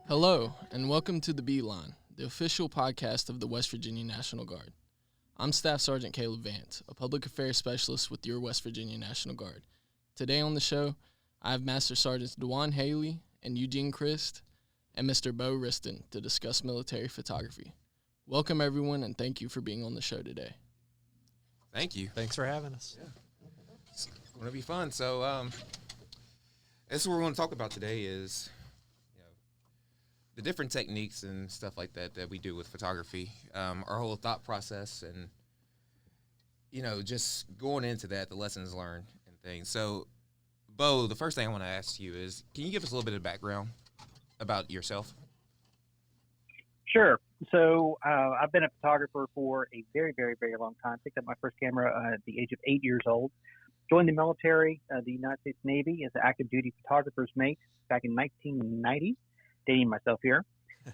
Hello, and welcome to the Beeline, the official podcast of the West Virginia National Guard. I'm Staff Sergeant Caleb Vance, a public affairs specialist with your West Virginia National Guard. Today on the show, I have Master Sergeants De-Juan and Eugene Crist and Mr. Wriston to discuss military photography. Welcome, everyone, and thank you for being on the show today. Thank you. Thanks for having us. Yeah. It's going to be fun. So this is what we're going to talk about today is the different techniques and stuff like that we do with photography, our whole thought process, and, just going into that, the lessons learned and things. So, Bo, the first thing I want to ask you is, can you give us a little bit of background about yourself? Sure. So I've been a photographer for a very, very, very long time. Picked up my first camera at the age of 8 years old. Joined the military, the United States Navy, as an active duty photographer's mate back in 1990. Dating myself here,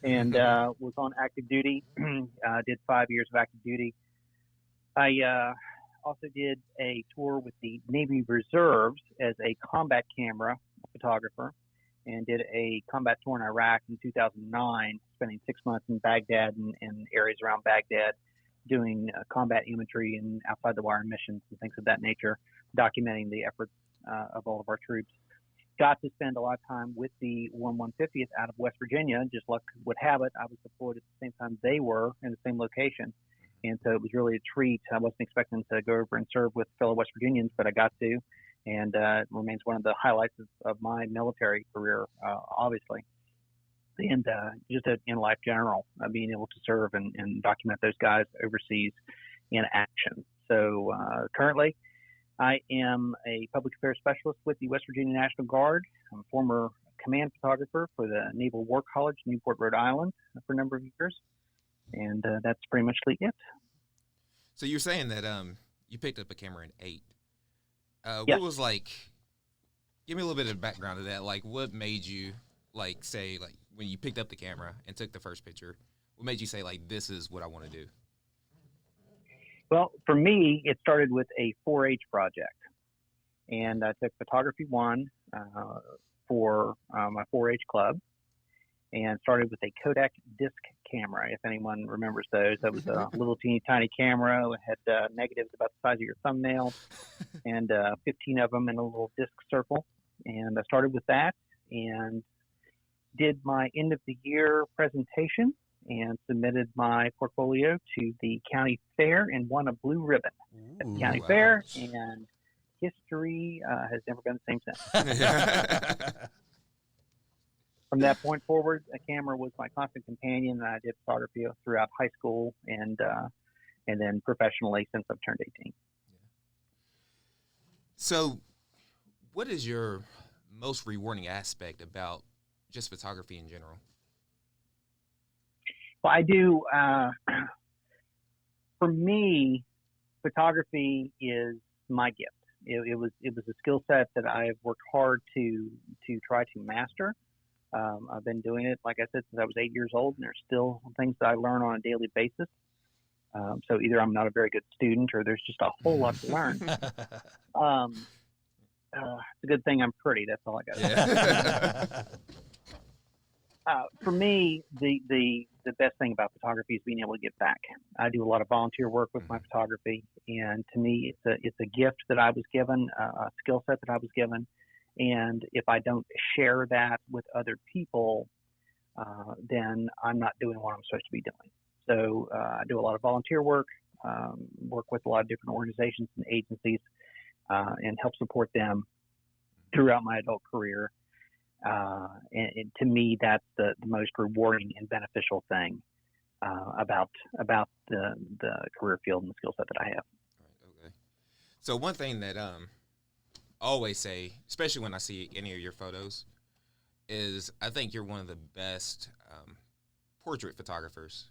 and was on active duty. Did 5 years of active duty. I also did a tour with the Navy Reserves as a combat camera photographer, and did a combat tour in Iraq in 2009, spending 6 months in Baghdad and areas around Baghdad, doing combat imagery and outside the wire missions and things of that nature, documenting the efforts of all of our troops. Got to spend a lot of time with the 150th out of West Virginia. Just luck would have it, I was deployed at the same time they were in the same location. And so it was really a treat. I wasn't expecting to go over and serve with fellow West Virginians, but I got to. And it remains one of the highlights of my military career, obviously. And just in life general, being able to serve and document those guys overseas in action. So currently, I am a public affairs specialist with the West Virginia National Guard. I'm a former command photographer for the Naval War College, Newport, Rhode Island, for a number of years. And that's pretty much it. So you're saying that you picked up a camera in 8. Yes. What was give me a little bit of background of that. What made you, say, when you picked up the camera and took the first picture, what made you say, this is what I want to do? Well, for me, it started with a 4-H project, and I took photography 1 for my 4-H club, and started with a Kodak disc camera. If anyone remembers those, that was a little teeny tiny camera. It had negatives about the size of your thumbnail, and 15 of them in a little disc circle. And I started with that, and did my end of the year presentation, and submitted my portfolio to the county fair and won a blue ribbon at the county fair, and history has never been the same since. From that point forward, a camera was my constant companion, and I did photography throughout high school and then professionally since I've turned 18. Yeah. So what is your most rewarding aspect about just photography in general? Well, I do. For me, photography is my gift. It was a skill set that I've worked hard to try to master. I've been doing it, like I said, since I was 8 years old, and there's still things that I learn on a daily basis. So either I'm not a very good student, or there's just a whole lot to learn. It's a good thing I'm pretty. That's all I got to say. For me, the best thing about photography is being able to give back. I do a lot of volunteer work with my photography, and to me, it's a gift that I was given, a skill set that I was given. And if I don't share that with other people, then I'm not doing what I'm supposed to be doing. So I do a lot of volunteer work, work with a lot of different organizations and agencies, and help support them throughout my adult career. And to me, that's the most rewarding and beneficial thing about the career field and the skill set that I have. Right, okay. So one thing that I always say, especially when I see any of your photos, is I think you're one of the best portrait photographers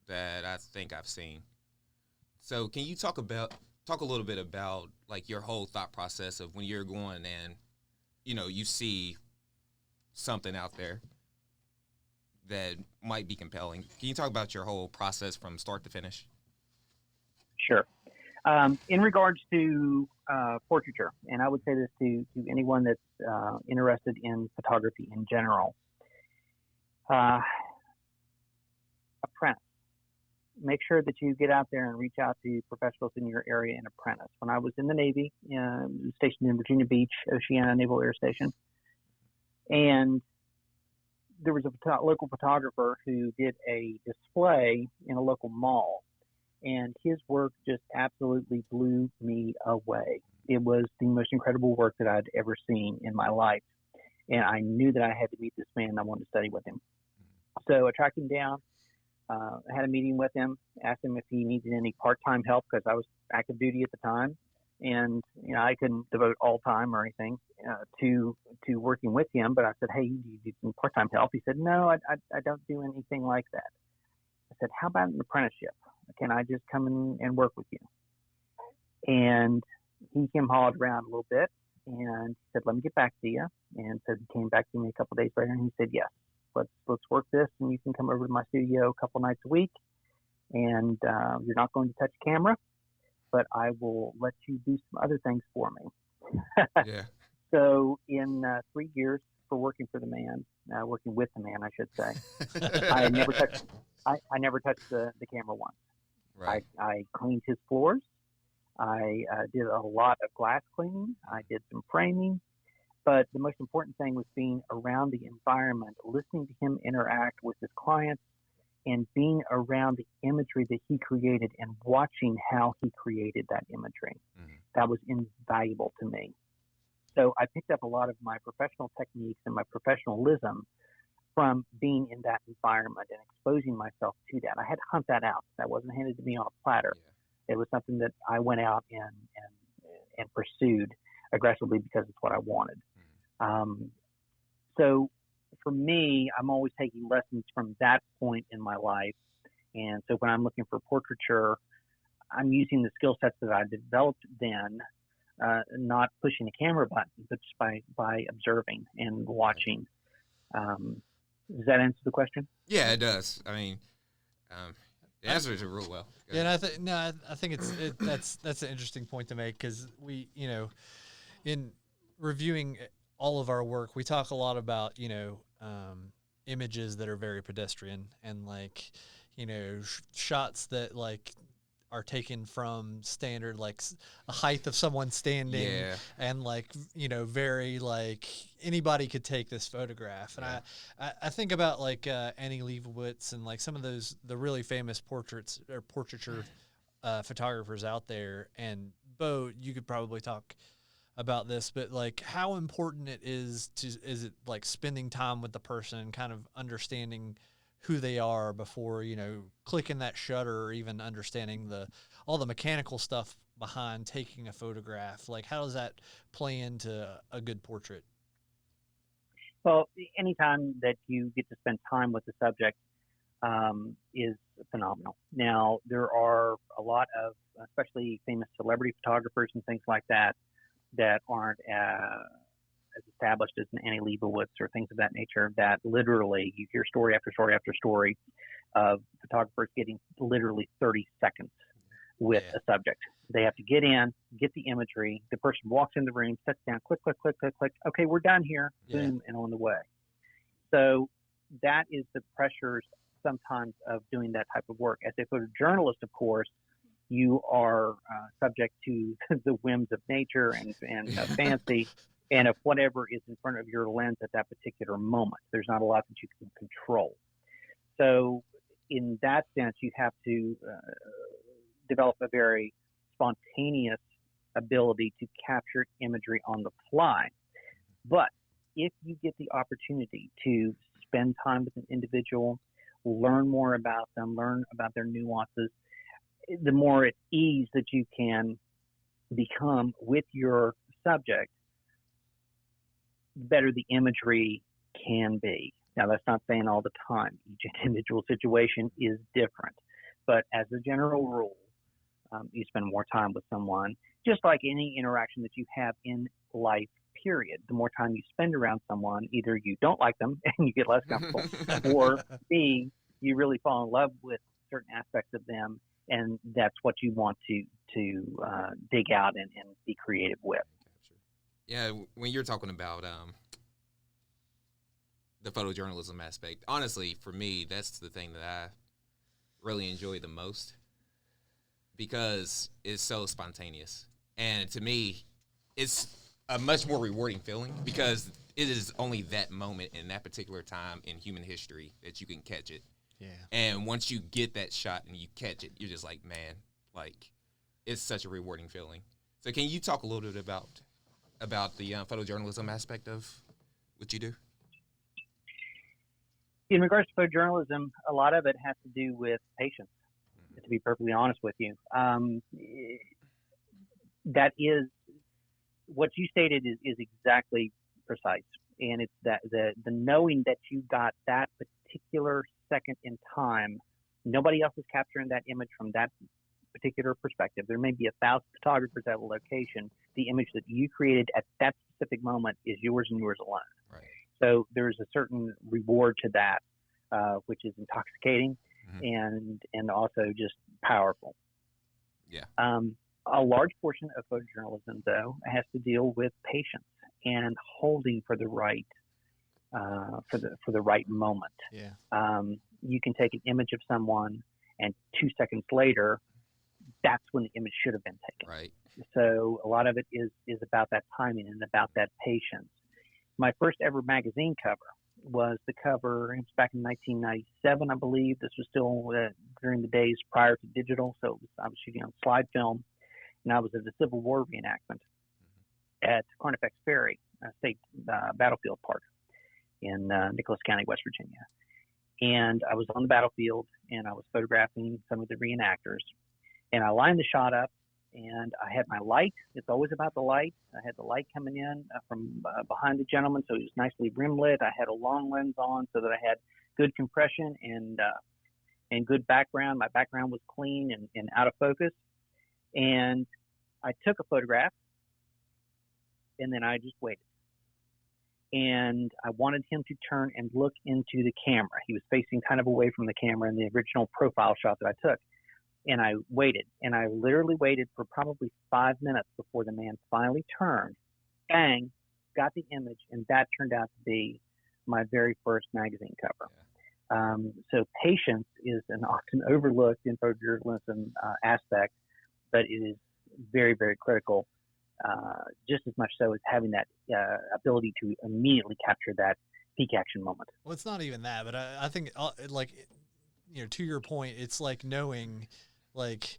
that I think I've seen. So can you talk a little bit about your whole thought process of when you're going and you see something out there that might be compelling. Can you talk about your whole process from start to finish? Sure. In regards to portraiture, and I would say this to anyone that's interested in photography in general, Apprentice. Make sure that you get out there and reach out to professionals in your area and apprentice. When I was in the Navy, stationed in Virginia Beach, Oceana Naval Air Station, and there was a local photographer who did a display in a local mall, and his work just absolutely blew me away. It was the most incredible work that I'd ever seen in my life, and I knew that I had to meet this man and I wanted to study with him. So I tracked him down. I had a meeting with him, asked him if he needed any part-time help because I was active duty at the time, and I couldn't devote all time or anything to working with him. But I said, "Hey, do you need some part-time help?" He said, "No, I don't do anything like that." I said, "How about an apprenticeship? Can I just come in and work with you?" And he came hauled around a little bit, and he said, "Let me get back to you." And so he came back to me a couple of days later, and he said, "Yes. Let's work this, and you can come over to my studio a couple nights a week, and you're not going to touch camera, but I will let you do some other things for me." Yeah. So in 3 years for working with the man, I should say, I never touched the camera once. Right. I cleaned his floors. I did a lot of glass cleaning. I did some framing. But the most important thing was being around the environment, listening to him interact with his clients, and being around the imagery that he created and watching how he created that imagery. Mm-hmm. That was invaluable to me. So I picked up a lot of my professional techniques and my professionalism from being in that environment and exposing myself to that. I had to hunt that out. That wasn't handed to me on a platter. Yeah. It was something that I went out and pursued aggressively because it's what I wanted. So for me, I'm always taking lessons from that point in my life. And so when I'm looking for portraiture, I'm using the skill sets that I developed then, not pushing a camera button, but just by observing and watching. Does that answer the question? Yeah, it does. I mean, it answers it real well. Yeah, and I think that's an interesting point to make, because we, in reviewing all of our work, we talk a lot about, images that are very pedestrian and shots that are taken from standard, a height of someone standing, and very anybody could take this photograph. And I think about Annie Leibovitz and some of the really famous portraiture photographers out there. And Bo, you could probably talk about this, but how important it is it spending time with the person, kind of understanding who they are before, clicking that shutter, or even understanding all the mechanical stuff behind taking a photograph. How does that play into a good portrait? Well, anytime that you get to spend time with the subject is phenomenal. Now, there are a lot of, especially famous celebrity photographers and things like that aren't as established as an Annie Leibovitz or things of that nature, that literally you hear story after story after story of photographers getting literally 30 seconds with a subject. They have to get in, get the imagery, the person walks in the room, sits down, click, click, click, click, click. Okay, we're done here, boom, and on the way. So that is the pressures sometimes of doing that type of work. As a photojournalist, of course, you are subject to the whims of nature and fancy and of whatever is in front of your lens at that particular moment. There's not a lot that you can control. So in that sense, you have to develop a very spontaneous ability to capture imagery on the fly. But if you get the opportunity to spend time with an individual, learn more about them, learn about their nuances, the more at ease that you can become with your subject, the better the imagery can be. Now, that's not saying all the time. Each individual situation is different. But as a general rule, you spend more time with someone, just like any interaction that you have in life, period. The more time you spend around someone, either you don't like them and you get less comfortable, or B, you really fall in love with certain aspects of them, and that's what you want to dig out and be creative with. Yeah, when you're talking about the photojournalism aspect. Honestly, for me, that's the thing that I really enjoy the most because it's so spontaneous. And to me, it's a much more rewarding feeling because it is only that moment in that particular time in human history that you can catch it. Yeah. And once you get that shot and you catch it, you're just like, man, like, it's such a rewarding feeling. So can you talk a little bit about the photojournalism aspect of what you do? In regards to photojournalism, a lot of it has to do with patience, to be perfectly honest with you. That is, what you stated is exactly precise. And it's that the knowing that you got that particular second in time, nobody else is capturing that image from that particular perspective. There may be 1,000 photographers at a location. The image that you created at that specific moment is yours and yours alone. Right. So there's a certain reward to that, which is intoxicating and also just powerful. Yeah. A large portion of photojournalism, though, has to deal with patience and holding for the right for the right moment. Yeah. You can take an image of someone, and 2 seconds later, that's when the image should have been taken. Right. So a lot of it is about that timing and about that patience. My first ever magazine cover was the cover. It was back in 1997, I believe. This was still during the days prior to digital, so I was shooting on slide film, and I was at the Civil War reenactment at Carnifex Ferry State Battlefield Park in Nicholas County, West Virginia. And I was on the battlefield, and I was photographing some of the reenactors. And I lined the shot up, and I had my light. It's always about the light. I had the light coming in from behind the gentleman, so it was nicely rim lit. I had a long lens on so that I had good compression and good background. My background was clean and out of focus. And I took a photograph, and then I just waited. And I wanted him to turn and look into the camera. He was facing kind of away from the camera in the original profile shot that I took. And I waited, and I literally waited for probably 5 minutes before the man finally turned, bang, got the image, and that turned out to be my very first magazine cover. Yeah. So patience is an often overlooked in photojournalism aspect, but it is very, very critical, just as much so as having that ability to immediately capture that peak action moment. Well, it's not even that, but I think, like, you know, to your point, it's like knowing, like,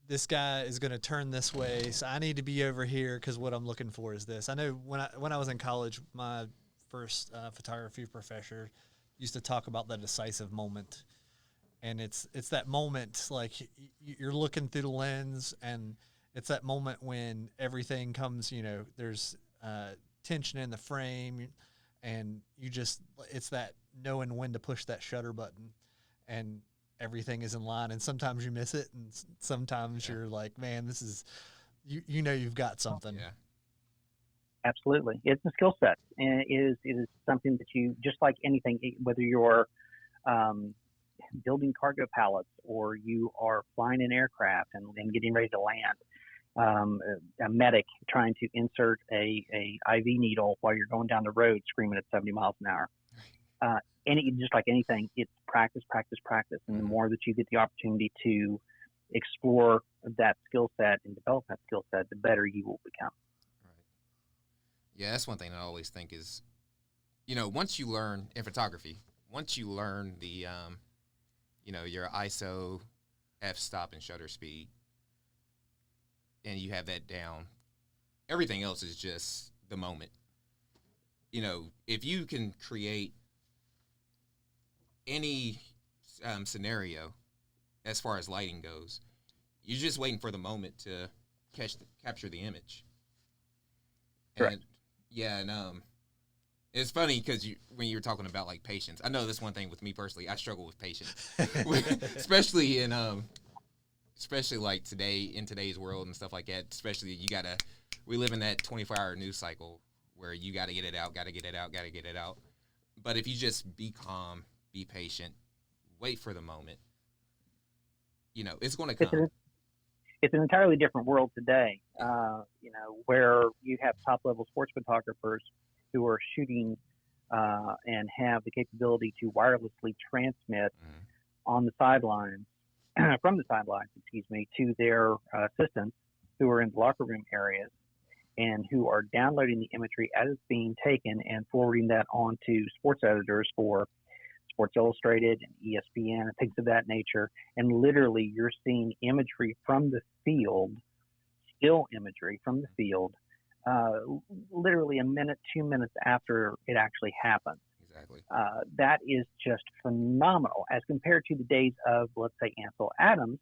this guy is going to turn this way, so I need to be over here because what I'm looking for is this. I know when I was in college, my first photography professor used to talk about the decisive moment, and it's that moment, like, you're looking through the lens, and it's that moment when everything comes, you know, there's tension in the frame, and it's that knowing when to push that shutter button, and everything is in line, and sometimes you miss it, and sometimes you're like, man, this is, you know, you've got something. Yeah. Absolutely. It's a skill set, and it is something that you, just like anything, whether you're building cargo pallets or you are flying an aircraft and getting ready to land, a medic trying to insert a IV needle while you're going down the road screaming at 70 miles an hour. Just like anything, it's practice, practice, practice. And the more that you get the opportunity to explore that skill set and develop that skill set, the better you will become. Right. Yeah, that's one thing I always think is, you know, once you learn in photography, once you learn the, you know, your ISO, f-stop, and shutter speed, and you have that down, everything else is just the moment. You know, if you can create any scenario as far as lighting goes, you're just waiting for the moment to capture the image. Correct. And yeah, and it's funny because when you were talking about, like, patience, I know this one thing with me personally, I struggle with patience, especially in especially like in today's world and stuff like that. Especially we live in that 24-hour news cycle where you got to get it out. But if you just be calm, be patient, wait for the moment, you know, it's going to come. It's an entirely different world today, you know, where you have top-level sports photographers who are shooting and have the capability to wirelessly transmit on the sidelines, from the sidelines, to their assistants who are in the locker room areas and who are downloading the imagery as it's being taken and forwarding that on to sports editors for Sports Illustrated and ESPN and things of that nature. And literally, you're seeing imagery from the field, still imagery from the field, literally a minute, 2 minutes after it actually happens. Exactly. That is just phenomenal as compared to the days of, let's say, Ansel Adams,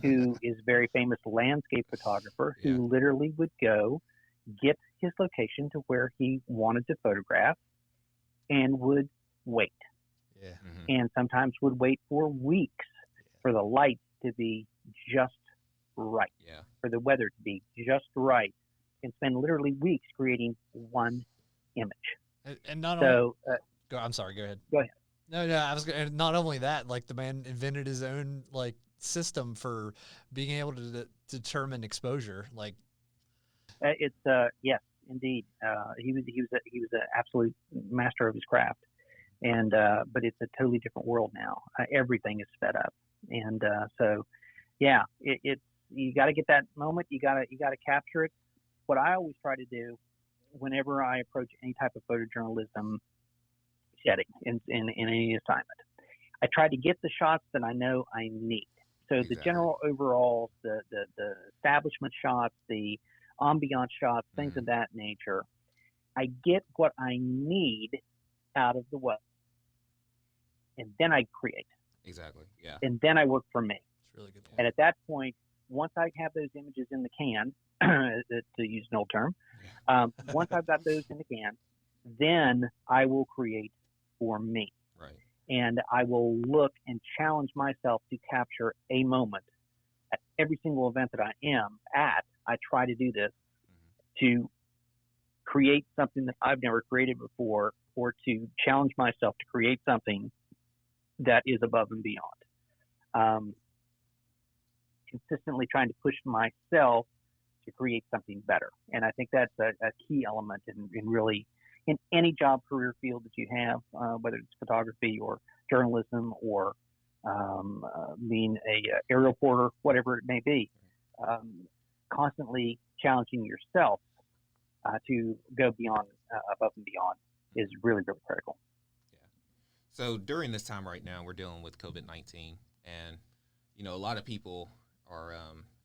who is a very famous landscape photographer, who literally would go get his location to where he wanted to photograph and would wait. Yeah. And sometimes would wait for weeks for the light to be just right, for the weather to be just right, and spend literally weeks creating one image. And not so, I'm sorry, go ahead. Go ahead. No, I was going to, not only that, like the man invented his own like system for being able to determine exposure. Like, it's yes, indeed. He was an absolute master of his craft, and but it's a totally different world now. Everything is sped up, and so yeah, it's you got to get that moment. You got to capture it. What I always try to do whenever I approach any type of photojournalism setting in any assignment, I try to get the shots that I know I need. So the general overalls, the establishment shots, the ambiance shots, things of that nature, I get what I need out of the way, and then I create. Exactly. Yeah. And then I work for me. That's really good point. And at that point, once I have those images in the can, to use an old term, once I've got those in the can, then I will create for me. Right. And I will look and challenge myself to capture a moment at every single event that I am at. I try to do this to create something that I've never created before, or to challenge myself to create something that is above and beyond. Consistently trying to push myself to create something better. And I think that's a key element in really in any job career field that you have, whether it's photography or journalism or being a aerial reporter, whatever it may be. Constantly challenging yourself to go beyond, above and beyond is really, really critical. Yeah. So during this time right now, we're dealing with COVID-19, and a lot of people are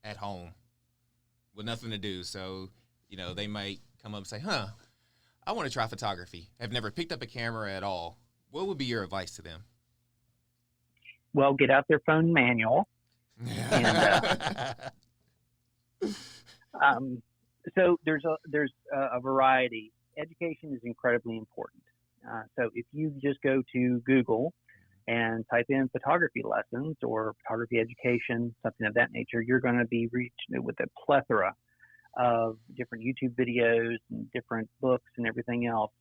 at home with nothing to do. So they might come up and say, I want to try photography. I've never picked up a camera at all. What would be your advice to them? Well, get out their phone manual. And, so there's a variety. Education is incredibly important. So if you just go to Google and type in photography lessons or photography education, something of that nature, you're going to be reached with a plethora of different YouTube videos and different books and everything else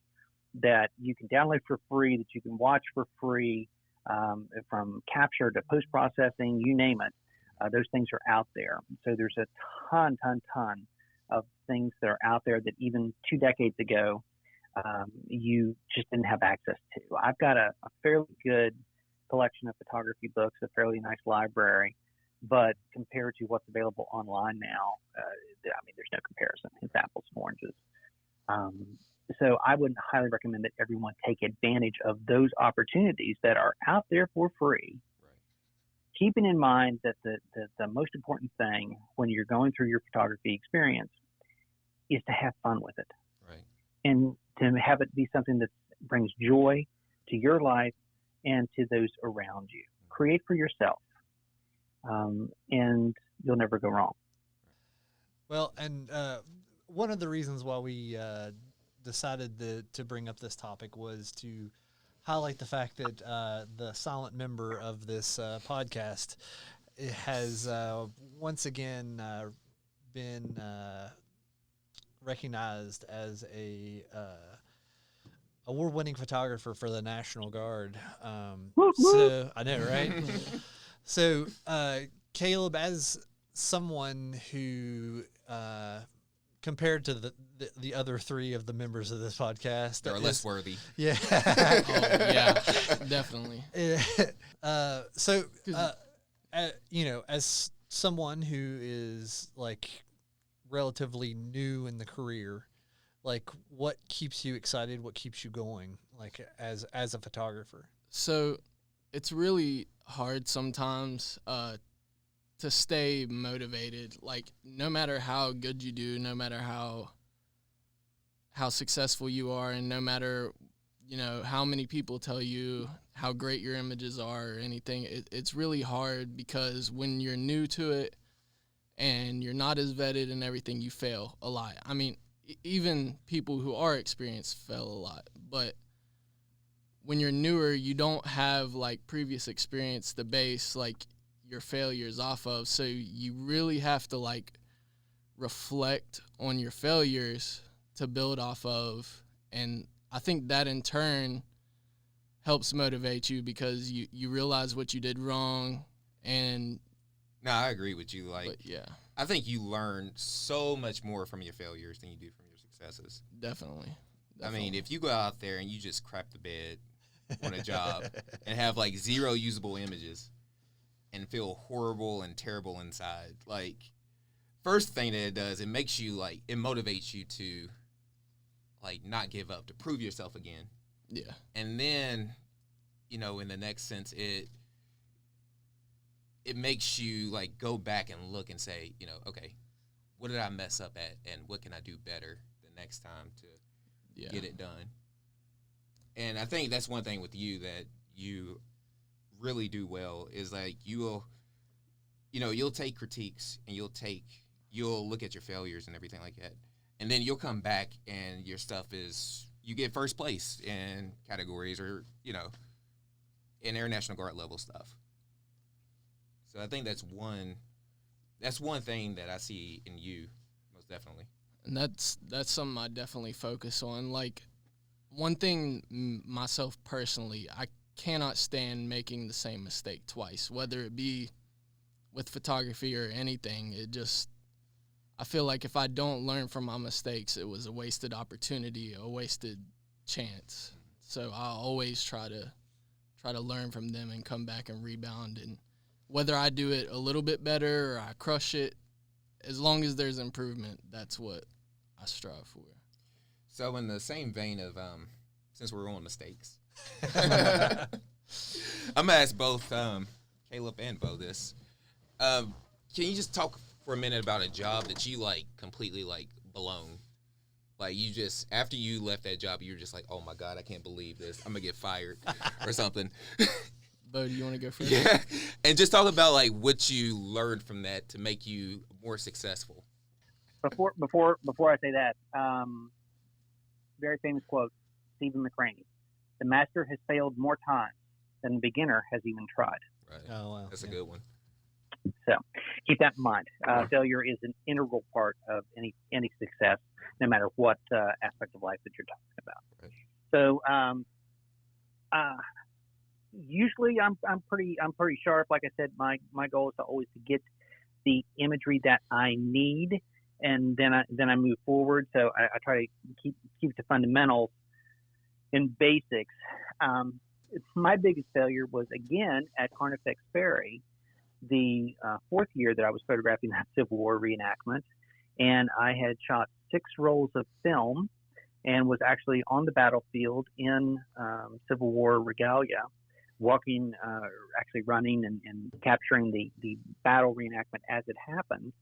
that you can download for free, that you can watch for free, from capture to post-processing, you name it. Those things are out there. So there's a ton of things that are out there that even 2 decades ago, you just didn't have access to. I've got a fairly good collection of photography books, a fairly nice library, but compared to what's available online now, there's no comparison. It's apples and oranges. So I would highly recommend that everyone take advantage of those opportunities that are out there for free. Right. Keeping in mind that the most important thing when you're going through your photography experience is to have fun with it. Right. And to have it be something that brings joy to your life and to those around you. Create for yourself, and you'll never go wrong. Well, and one of the reasons why we decided to bring up this topic was to highlight the fact that the silent member of this podcast has once again been recognized as a award-winning photographer for the National Guard. So I know, right? So Caleb, as someone who compared to the other three of the members of this podcast, They're less worthy. Yeah. Yeah, definitely. So, as someone who is like relatively new in the career, like what keeps you excited? What keeps you going? Like as a photographer? So it's really hard sometimes to stay motivated. Like no matter how good you do, no matter how successful you are, and no matter how many people tell you how great your images are or anything, it's really hard because when you're new to it and you're not as vetted and everything, you fail a lot. I mean, even people who are experienced fail a lot, but when you're newer, you don't have like previous experience to base like your failures off of. So you really have to like reflect on your failures to build off of. And I think that in turn helps motivate you because you realize what you did wrong. And no, I agree with you. Like, yeah, I think you learn so much more from your failures than you do from your successes. Definitely. I mean, if you go out there and you just crap the bed on a job and have like 0 usable images and feel horrible and terrible inside, like, first thing that it does, it makes you like, it motivates you to like not give up, to prove yourself again. Yeah. And then, in the next sense, it makes you like go back and look and say, okay, what did I mess up at and what can I do better the next time to get it done? And I think that's one thing with you that you really do well is like you'll take critiques and you'll look at your failures and everything like that. And then you'll come back and your stuff you get first place in categories or, in Air National Guard level stuff. So I think that's one thing that I see in you, most definitely. And that's something I definitely focus on. Like, one thing myself personally, I cannot stand making the same mistake twice, whether it be with photography or anything. I feel like if I don't learn from my mistakes, it was a wasted opportunity, a wasted chance. So I always try to learn from them and come back and rebound. And whether I do it a little bit better or I crush it, as long as there's improvement, that's what I strive for. So in the same vein of, since we're on mistakes, I'm going to ask both Caleb and Bo this. Can you just talk for a minute about a job that you, like, completely, like, blown? Like, you just, after you left that job, you were just like, oh, my God, I can't believe this. I'm going to get fired or something. Bo, do you want to go first? Yeah. And just talk about, like, what you learned from that to make you more successful. Before I say that, very famous quote, Stephen McCraney: "The master has failed more times than the beginner has even tried." Right. Oh, wow. That's a good one. So keep that in mind. Failure is an integral part of any success, no matter what aspect of life that you're talking about. Right. So usually I'm pretty sharp. Like I said, my goal is to always to get the imagery that I need, and then I move forward. So I try to keep the fundamentals and basics. My biggest failure was again at Carnifex Ferry, the 4th year that I was photographing that Civil War reenactment, and I had shot 6 rolls of film and was actually on the battlefield in Civil War regalia, walking, actually running and capturing the battle reenactment as it happened.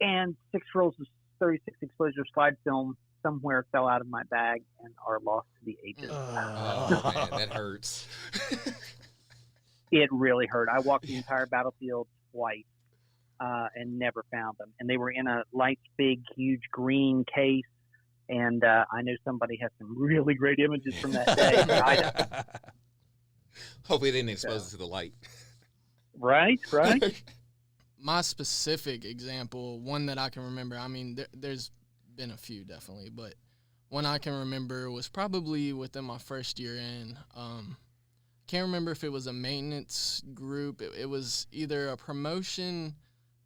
And 6 rolls of 36 exposure slide film somewhere fell out of my bag and are lost to the ages. Oh, man, that hurts. It really hurt. I walked the entire battlefield twice and never found them. And they were in a light, big, huge green case. And I know somebody has some really great images from that day. I don't. Hopefully they didn't expose it to the light. Right. My specific example, one that I can remember, I mean, there's been a few definitely, but one I can remember was probably within my first year in. Can't remember if it was a maintenance group. It was either a promotion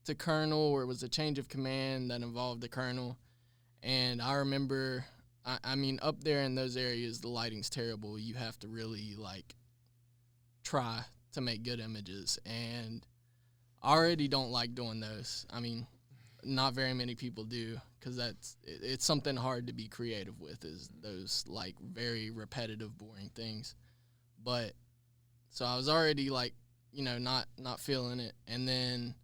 to colonel, or it was a change of command that involved the colonel. And I remember, I mean, up there in those areas, the lighting's terrible. You have to really, like, try to make good images. And I already don't like doing those. I mean, not very many people do, because it's something hard to be creative with, is those, like, very repetitive, boring things. But so I was already, like, you know, not feeling it. And then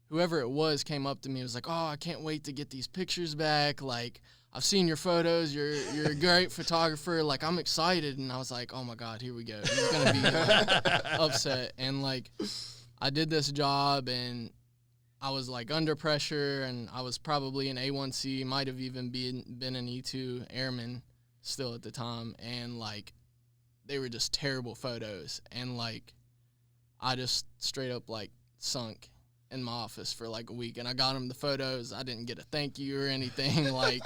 whoever it was came up to me and was like, "Oh, I can't wait to get these pictures back. Like, I've seen your photos. You're a great photographer. Like, I'm excited." And I was like, "Oh my God, here we go. He's gonna be upset." And like, I did this job, and I was like under pressure, and I was probably an A1C, might have even been an E2 airman still at the time, and like, they were just terrible photos, and like, I just straight up like sunk in my office for like a week, and I got him the photos. I didn't get a thank you or anything, like,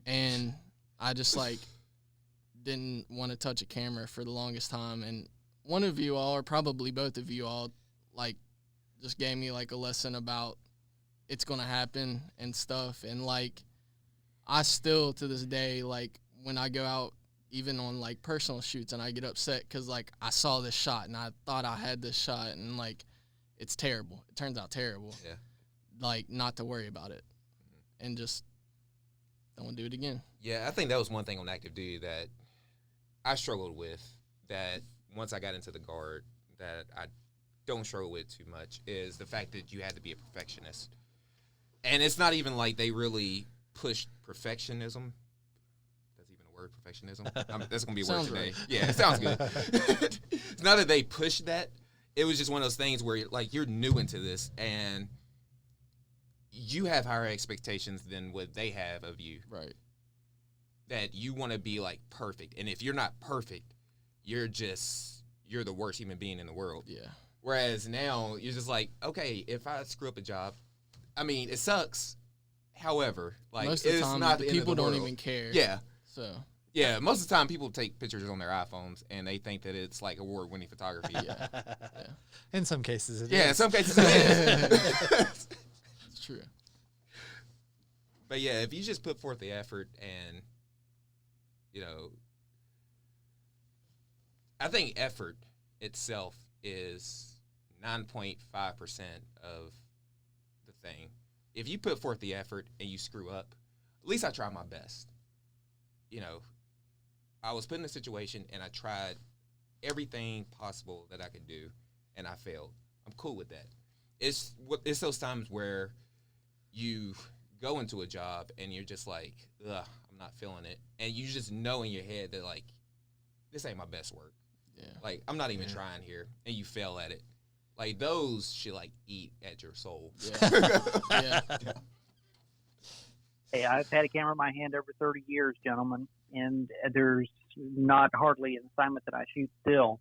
and I just like didn't want to touch a camera for the longest time. And one of you all, or probably both of you all, like, just gave me like a lesson about it's gonna happen and stuff. And like, I still to this day, like, when I go out even on like personal shoots and I get upset because like I saw this shot and I thought I had this shot, and like, it's terrible. It turns out terrible. Yeah. Like, not to worry about it and just don't do it again. Yeah, I think that was one thing on active duty that I struggled with, that once I got into the Guard, that I don't struggle with too much, is the fact that you had to be a perfectionist. And it's not even like they really pushed perfectionism. That's even a word, perfectionism? That's going to be a word Sounds today. right. Yeah, it sounds good. It's not that they pushed that. It was just one of those things where, like, you're new into this, and you have higher expectations than what they have of you. Right. That you want to be, like, perfect. And if you're not perfect, you're the worst human being in the world. Yeah. Whereas now, you're just like, okay, if I screw up a job, I mean, it sucks. However, like, most of the it's time, not the end of people the don't world. even care. Yeah. So. Yeah, most of the time people take pictures on their iPhones and they think that it's like award-winning photography. Yeah. In some cases, it Yeah, is. in some cases it is. It's true. But yeah, if you just put forth the effort and, you know, I think effort itself is 9.5% of the thing. If you put forth the effort and you screw up, at least I tried my best. You know, I was put in a situation and I tried everything possible that I could do, and I failed. I'm cool with that. It's those times where you go into a job and you're just like, ugh, I'm not feeling it. And you just know in your head that, like, this ain't my best work. Yeah. Like, I'm not even trying here, and you fail at it. Like, those should, like, eat at your soul. Yeah. Yeah. Hey, I've had a camera in my hand over 30 years, gentlemen, and there's not hardly an assignment that I shoot still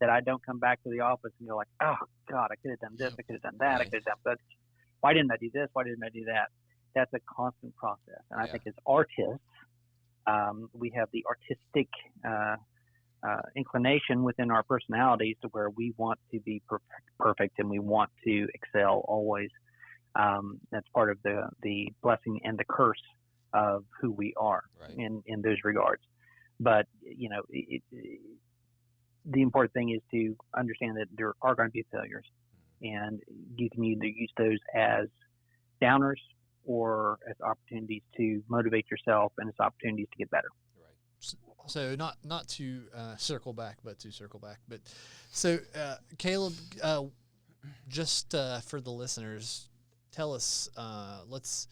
that I don't come back to the office and go like, oh, God, I could have done this, I could have done that, I could have done that. Why didn't I do this? Why didn't I do that? That's a constant process. And I think as artists, we have the artistic inclination within our personalities to where we want to be perfect and we want to excel always. That's part of the blessing and the curse of who we are in those regards. But, you know, the important thing is to understand that there are going to be failures, and you can either use those as downers or as opportunities to motivate yourself and as opportunities to get better. So not to circle back, but to circle back. But so Caleb, just for the listeners, tell us. Let's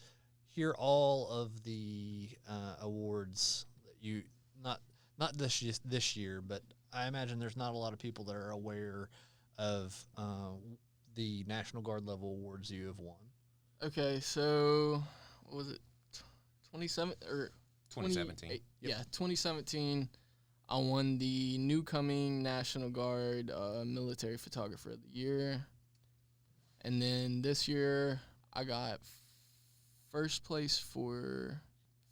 hear all of the awards that you not this year, but I imagine there's not a lot of people that are aware of the National Guard level awards you have won. Okay, so what was it? 2017. Yeah, 2017. I won the Newcoming National Guard Military Photographer of the Year. And then this year, I got first place for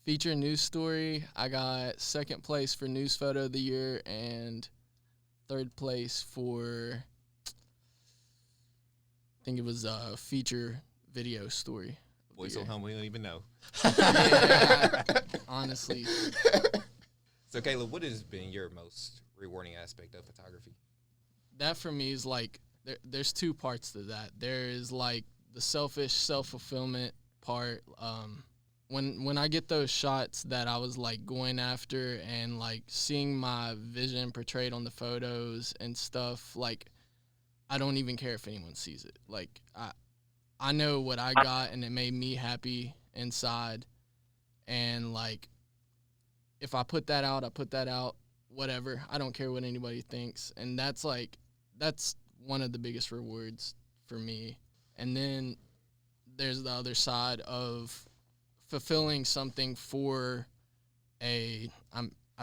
Feature News Story. I got second place for News Photo of the Year and third place for think it was a feature video story. Boy, so humble, you don't even know. Yeah, honestly. So, Caleb, what has been your most rewarding aspect of photography? That for me is like, there's two parts to that. There is like the selfish self-fulfillment part. When I get those shots that I was like going after and like seeing my vision portrayed on the photos and stuff, like I don't even care if anyone sees it. Like I know what I got, and it made me happy inside. And like, if I put that out, I put that out, whatever. I don't care what anybody thinks. And that's one of the biggest rewards for me. And then there's the other side of fulfilling something for I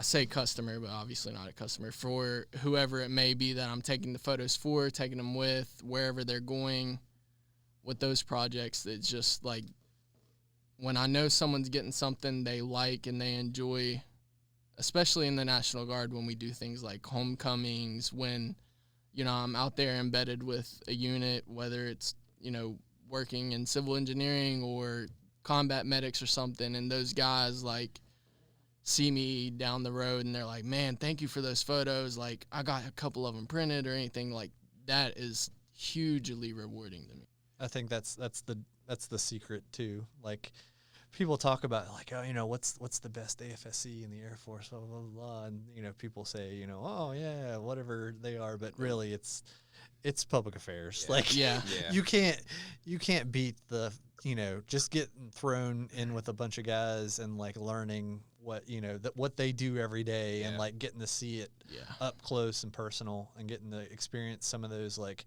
say customer, but obviously not a customer, for whoever it may be that I'm taking the photos for, taking them with, wherever they're going. With those projects, it's just like when I know someone's getting something they like and they enjoy, especially in the National Guard when we do things like homecomings, when, I'm out there embedded with a unit, whether it's, working in civil engineering or combat medics or something, and those guys like see me down the road and they're like, man, thank you for those photos. Like I got a couple of them printed or anything like that is hugely rewarding to me. I think that's the secret too. Like people talk about like, oh, what's the best AFSC in the Air Force, blah blah blah, and people say, oh yeah, whatever they are, but really it's public affairs. Yeah. Like Yeah. you can't beat the just getting thrown in with a bunch of guys and like learning what what they do every day and like getting to see it up close and personal and getting to experience some of those like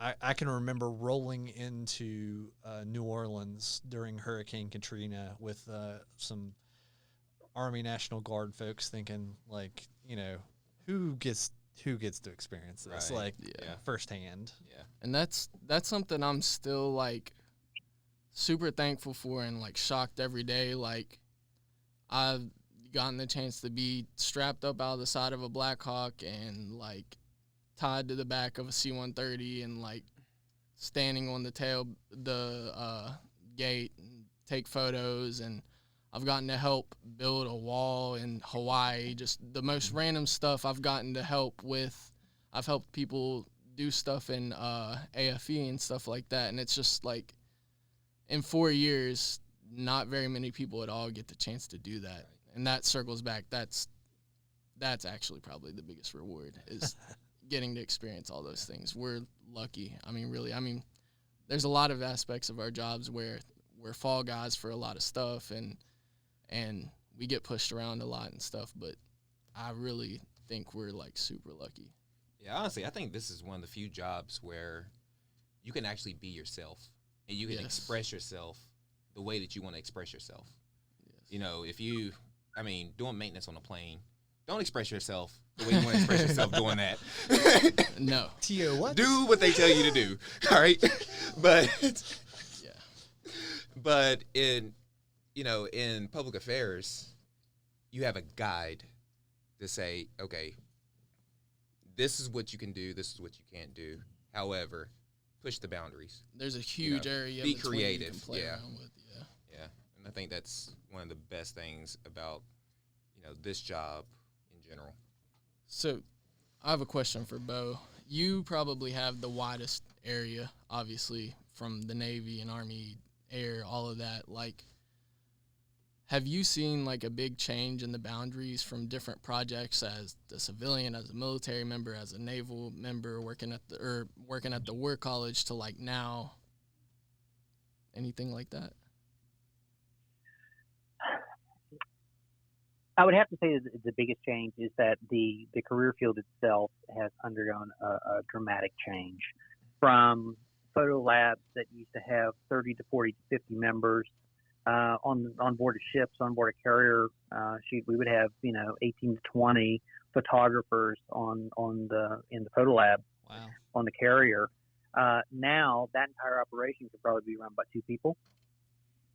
I can remember rolling into New Orleans during Hurricane Katrina with some Army National Guard folks thinking like, who gets to experience this firsthand. Yeah. And that's something I'm still like super thankful for and like shocked every day. Like I've gotten the chance to be strapped up out of the side of a Black Hawk and like tied to the back of a C-130 and like standing on the gate and take photos, and I've gotten to help build a wall in Hawaii, just the most random stuff I've gotten to help with. I've helped people do stuff in AFE and stuff like that, and it's just like in 4 years, not very many people at all get the chance to do that. And that circles back. That's actually probably the biggest reward is getting to experience all those things. We're lucky. I mean, really, there's a lot of aspects of our jobs where we're fall guys for a lot of stuff and we get pushed around a lot and stuff, but I really think we're like super lucky. Yeah, honestly, I think this is one of the few jobs where you can actually be yourself and you can express yourself the way that you want to express yourself. Yes. If you, doing maintenance on a plane, don't express yourself the way you want to express yourself doing that. No. Tio, what? Do what they tell you to do. All right. But in public affairs, you have a guide to say, okay, this is what you can do, this is what you can't do. However, push the boundaries. There's a huge area. Be creative. You can play around with. Yeah. And I think that's one of the best things about, this job in general. So I have a question for Bo. You probably have the widest area, obviously, from the Navy and Army, Air, all of that. Like, have you seen like a big change in the boundaries from different projects as a civilian, as a military member, as a naval member, working at the War College to like now? Anything like that? I would have to say that the biggest change is that the career field itself has undergone a dramatic change from photo labs that used to have 30 to 40 to 50 members on board of ships, on board a carrier. We would have 18 to 20 photographers in the photo lab. Wow. On the carrier. Now that entire operation could probably be run by 2 people.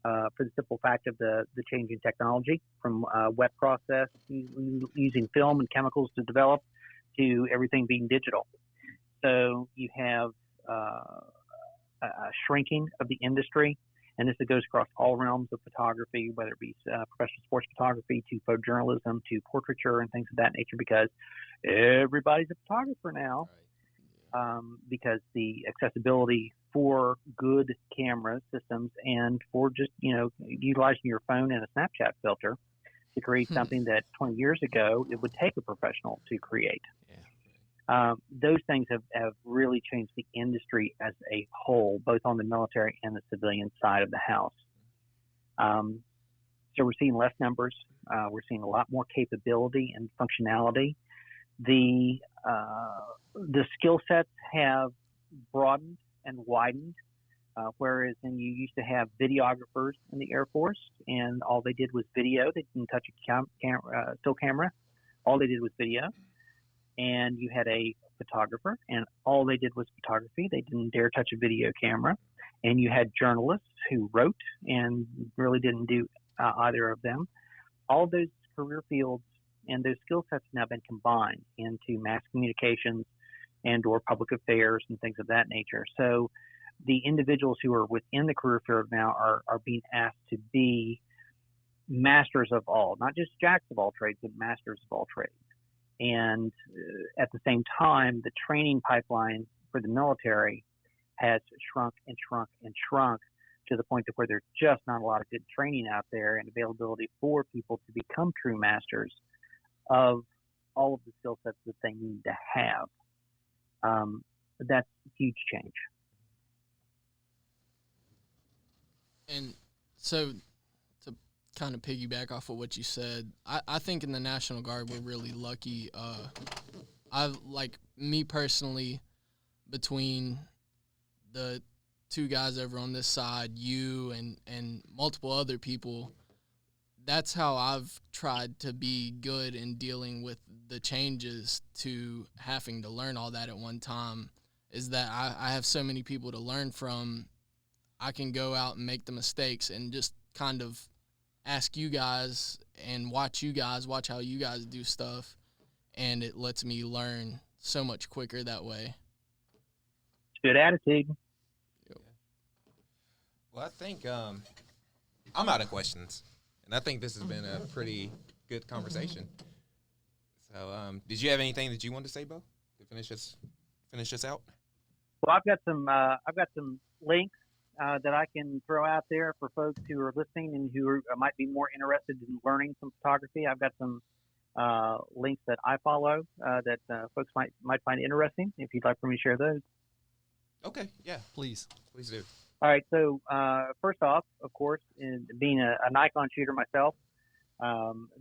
For the simple fact of the change in technology from wet process using film and chemicals to develop to everything being digital. So you have a shrinking of the industry. And this goes across all realms of photography, whether it be professional sports photography to photojournalism to portraiture and things of that nature, because everybody's a photographer now. Because the accessibility for good camera systems and for just, utilizing your phone and a Snapchat filter to create something that 20 years ago it would take a professional to create. Those things have really changed the industry as a whole, both on the military and the civilian side of the house. So we're seeing less numbers. We're seeing a lot more capability and functionality. The skill sets have broadened and widened, whereas then you used to have videographers in the Air Force, and all they did was video. They didn't touch a still camera. All they did was video. And you had a photographer, and all they did was photography. They didn't dare touch a video camera. And you had journalists who wrote and really didn't do either of them. All of those career fields and those skill sets have now been combined into mass communications and or public affairs and things of that nature. So the individuals who are within the career field now are being asked to be masters of all, not just jacks of all trades, but masters of all trades. And at the same time, the training pipeline for the military has shrunk and shrunk and shrunk to the point of where there's just not a lot of good training out there and availability for people to become true masters of all of the skill sets that they need to have. That's a huge change. And so to kind of piggyback off of what you said, I think in the National Guard we're really lucky. Me personally, between the two guys over on this side, you and multiple other people, that's how I've tried to be good in dealing with the changes to having to learn all that at one time, is that I have so many people to learn from. I can go out and make the mistakes and just kind of ask you guys and watch how you guys do stuff, and it lets me learn so much quicker that way. Good attitude. Yep. Well, I think I'm out of questions, and I think this has been a pretty good conversation. So, did you have anything that you wanted to say, Bo, to finish us out? Well, I've got some links that I can throw out there for folks who are listening and who might be more interested in learning some photography. I've got some links that I follow that folks might find interesting. If you'd like for me to share those. Okay, yeah, Please do. All right. So first off, of course, in being a Nikon shooter myself,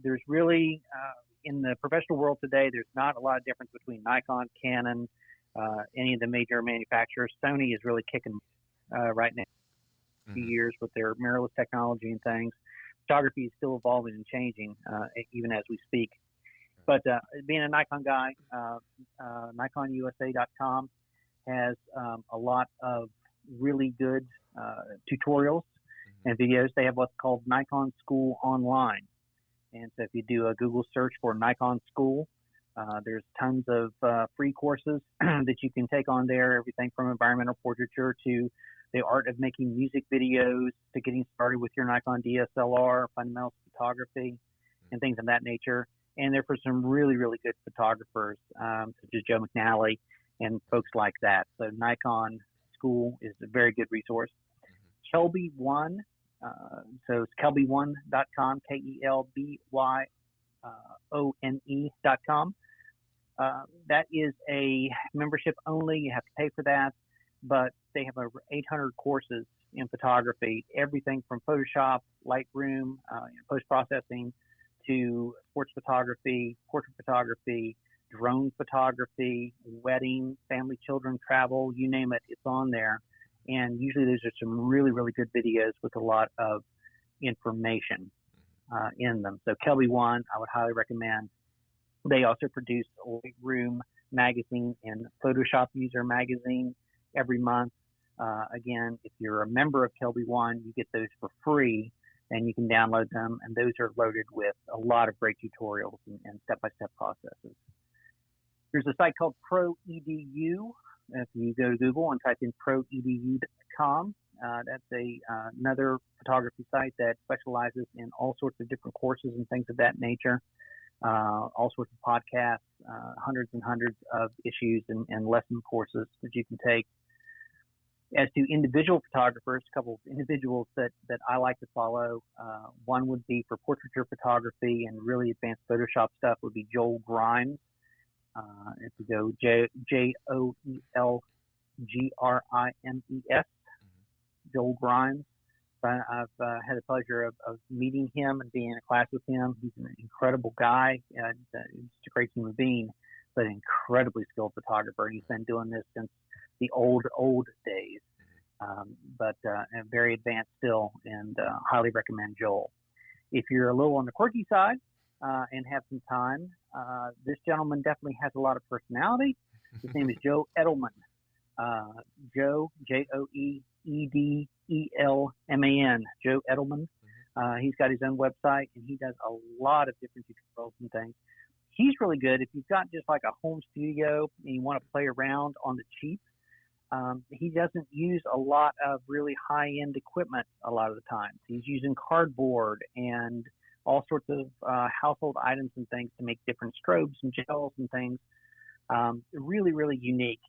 there's really in the professional world today, there's not a lot of difference between Nikon, Canon, any of the major manufacturers. Sony is really kicking right now. A few years with their mirrorless technology and things. Photography is still evolving and changing even as we speak. But being a Nikon guy, NikonUSA.com has a lot of really good tutorials and videos. They have what's called Nikon School Online. And so if you do a Google search for Nikon School, there's tons of free courses that you can take on there, everything from environmental portraiture to the art of making music videos to getting started with your Nikon DSLR, fundamentals photography, and things of that nature. And they're for some really, really good photographers, such as Joe McNally and folks like that. So Nikon School is a very good resource. Kelby One, so it's kelbyone.com, KELBYONE.com. That is a membership only. You have to pay for that, but they have over 800 courses in photography, everything from Photoshop, Lightroom, post-processing, to sports photography, portrait photography, drone photography, wedding, family, children, travel, you name it, it's on there. And usually those are some really, really good videos with a lot of information in them. So Kelby One, I would highly recommend. They also produce Lightroom magazine and Photoshop user magazine every month. Again, if you're a member of Kelby One, you get those for free, and you can download them, and those are loaded with a lot of great tutorials and step-by-step processes. There's a site called ProEDU, If you go to Google and type in proedu.com, that's another photography site that specializes in all sorts of different courses and things of that nature. All sorts of podcasts, hundreds and hundreds of issues and lesson courses that you can take. As to individual photographers, a couple of individuals that I like to follow. One would be for portraiture photography and really advanced Photoshop stuff would be Joel Grimes. If you go JOELGRIMES, Joel Grimes. I've had the pleasure of meeting him and being in a class with him. He's an incredible guy, just a great human being, but an incredibly skilled photographer. He's been doing this since the old days, but very advanced still, and highly recommend Joel. If you're a little on the quirky side and have some time, this gentleman definitely has a lot of personality. His name is Joe Edelman. Joe, Joeedelman, Joe Edelman. He's got his own website, and he does a lot of different tutorials and things. He's really good if you've got just like a home studio and you want to play around on the cheap. He doesn't use a lot of really high-end equipment a lot of the times. He's using cardboard and all sorts of household items and things to make different strobes and gels and things. Really, really unique.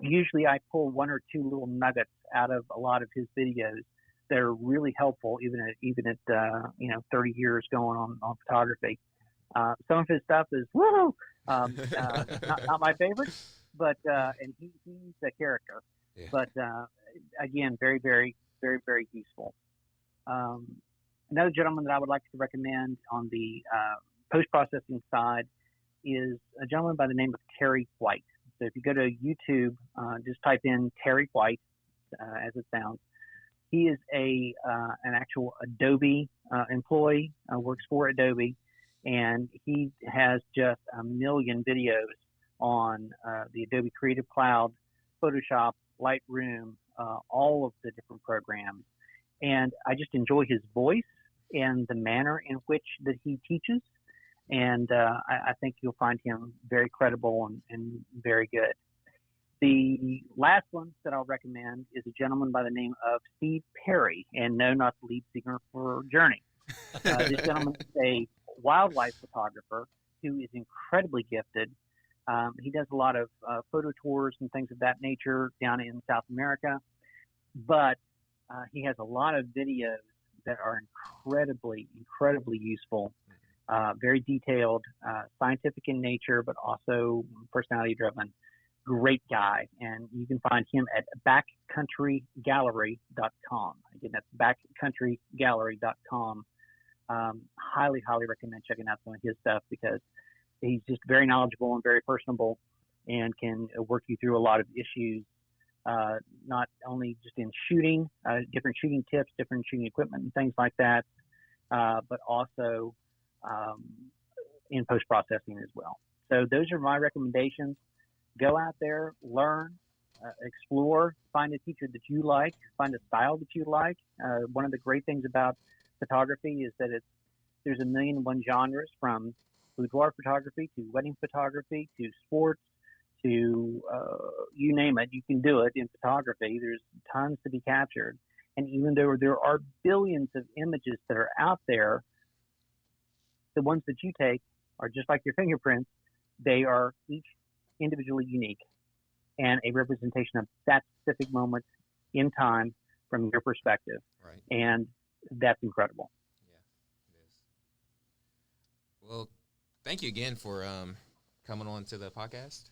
Usually I pull one or two little nuggets out of a lot of his videos that are really helpful, even at 30 years going on photography. Some of his stuff is not my favorite, but and he's a character. Yeah. But again, very, very, very, very useful. Another gentleman that I would like to recommend on the post-processing side is a gentleman by the name of Terry White. So if you go to YouTube, just type in Terry White, as it sounds. He is an actual Adobe employee, works for Adobe, and he has just a million videos on the Adobe Creative Cloud, Photoshop, Lightroom, all of the different programs. And I just enjoy his voice and the manner in which that he teaches. And I think you'll find him very credible and very good. The last one that I'll recommend is a gentleman by the name of Steve Perry, and no, not the lead singer for Journey. This gentleman is a wildlife photographer who is incredibly gifted. He does a lot of photo tours and things of that nature down in South America, but he has a lot of videos that are incredibly, incredibly useful. Very detailed, scientific in nature, but also personality driven. Great guy. And you can find him at backcountrygallery.com. Again, that's backcountrygallery.com. Highly, highly recommend checking out some of his stuff because he's just very knowledgeable and very personable and can work you through a lot of issues, not only just in shooting, different shooting tips, different shooting equipment and things like that, but also in post-processing as well. So those are my recommendations. Go out there, learn, explore, find a teacher that you like, find a style that you like. One of the great things about photography is that there's a million and one genres, from boudoir photography to wedding photography to sports to you name it, you can do it in photography. There's tons to be captured. And even though there are billions of images that are out there, the ones that you take are just like your fingerprints. They are each individually unique and a representation of that specific moment in time from your perspective. Right. And that's incredible. Yeah, it is. Well, thank you again for coming on to the podcast.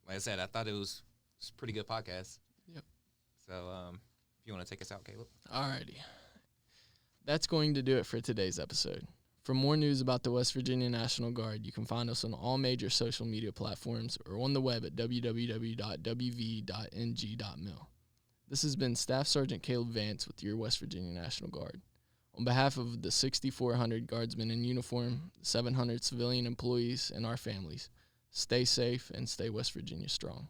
Like I said, I thought it was a pretty good podcast. Yep. So if you want to take us out, Caleb. Alrighty. That's going to do it for today's episode. For more news about the West Virginia National Guard, you can find us on all major social media platforms or on the web at www.wv.ng.mil. This has been Staff Sergeant Caleb Vance with your West Virginia National Guard. On behalf of the 6,400 Guardsmen in uniform, 700 civilian employees, and our families, stay safe and stay West Virginia strong.